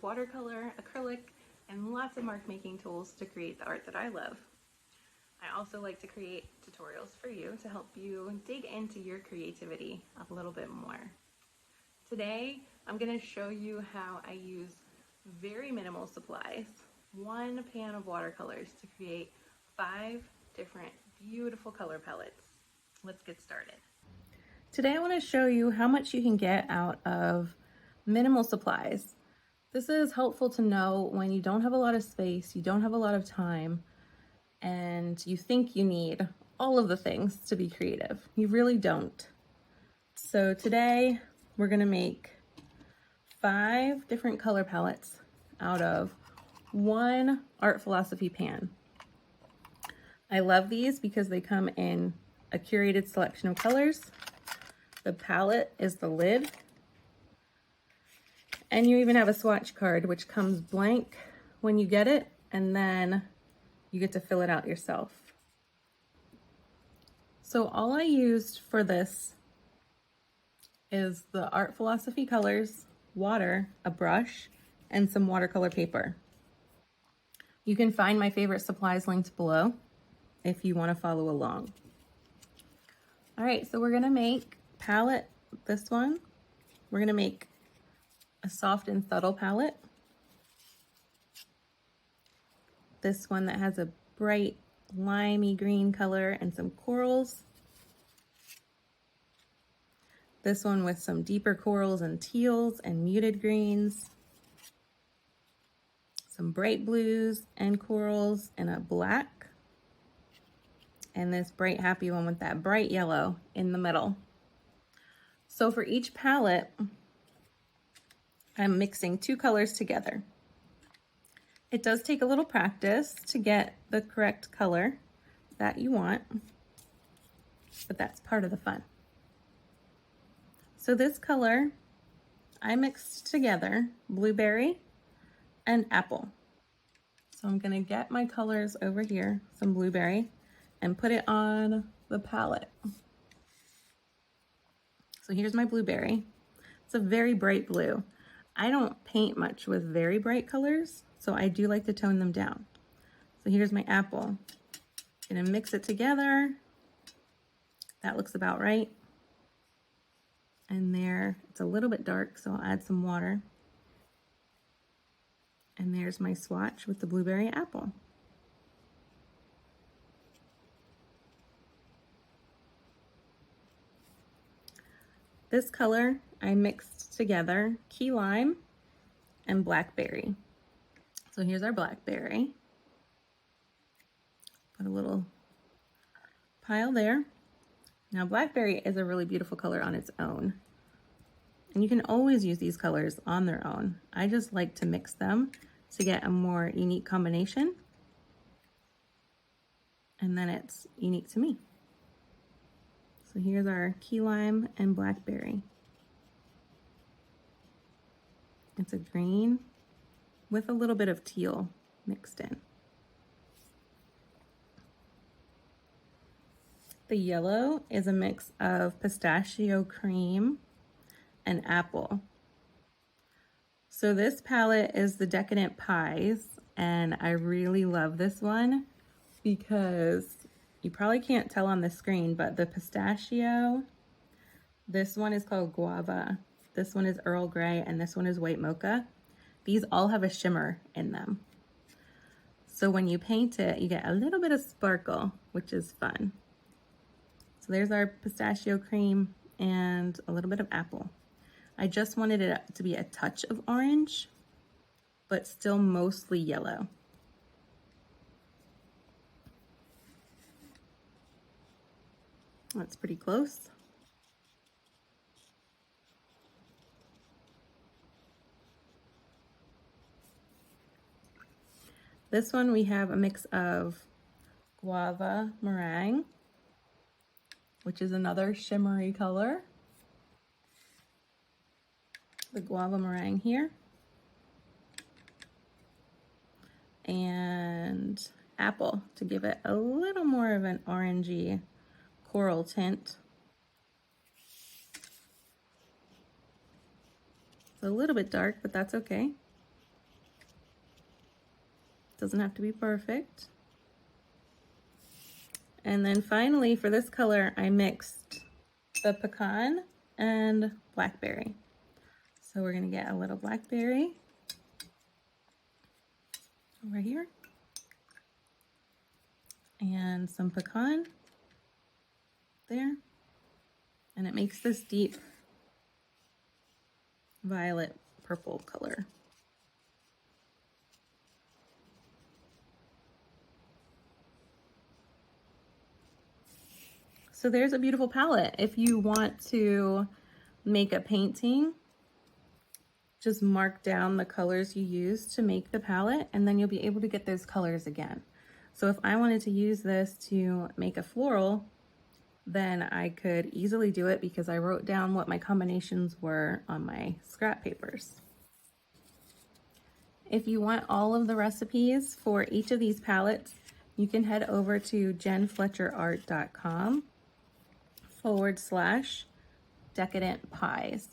watercolor, acrylic, and lots of mark making tools to create the art that I love. I also like to create tutorials for you to help you dig into your creativity a little bit more. Today, I'm going to show you how I use very minimal supplies, one pan of watercolors to create 5 different beautiful color palettes. Let's get started. Today I want to show you how much you can get out of minimal supplies. This is helpful to know when you don't have a lot of space, you don't have a lot of time, and you think you need all of the things to be creative. You really don't. So today we're going to make 5 different color palettes out of one Art Philosophy pan. I love these because they come in a curated selection of colors. The palette is the lid. And you even have a swatch card, which comes blank when you get it, and then you get to fill it out yourself. So all I used for this is the Art Philosophy colors, water, a brush, and some watercolor paper. You can find my favorite supplies linked below if you want to follow along. All right, so we're gonna make palette, this one. We're gonna make a soft and subtle palette. This one that has a bright limey green color and some corals. This one with some deeper corals and teals and muted greens. Some bright blues and corals and a black. And this bright happy one with that bright yellow in the middle. So for each palette, I'm mixing 2 colors together. It does take a little practice to get the correct color that you want, but that's part of the fun. So this color, I mixed together blueberry and apple. So I'm gonna get my colors over here, some blueberry, and put it on the palette. So here's my blueberry. It's a very bright blue. I don't paint much with very bright colors, so I do like to tone them down. So here's my apple. I'm gonna mix it together. That looks about right. And there, it's a little bit dark, so I'll add some water. And there's my swatch with the blueberry apple. This color I mixed together key lime and blackberry. So here's our blackberry. Put a little pile there. Now blackberry is a really beautiful color on its own. And you can always use these colors on their own. I just like to mix them to get a more unique combination. And then it's unique to me. So here's our key lime and blackberry. It's a green with a little bit of teal mixed in. The yellow is a mix of pistachio cream and apple. So this palette is the Decadent Pies, and I really love this one because you probably can't tell on the screen, but the pistachio, this one is called guava, this one is Earl Grey, and this one is white mocha. These all have a shimmer in them. So when you paint it, you get a little bit of sparkle, which is fun. So there's our pistachio cream and a little bit of apple. I just wanted it to be a touch of orange, but still mostly yellow. That's pretty close. This one we have a mix of guava meringue, which is another shimmery color. The guava meringue here. And apple to give it a little more of an orangey coral tint. It's a little bit dark, but that's okay. Doesn't have to be perfect. And then finally for this color, I mixed the pecan and blackberry. So we're gonna get a little blackberry over here and some pecan there. And it makes this deep violet purple color. So there's a beautiful palette. If you want to make a painting, just mark down the colors you use to make the palette, and then you'll be able to get those colors again. So if I wanted to use this to make a floral, then I could easily do it because I wrote down what my combinations were on my scrap papers. If you want all of the recipes for each of these palettes, you can head over to jenfletcherart.com/decadent pies.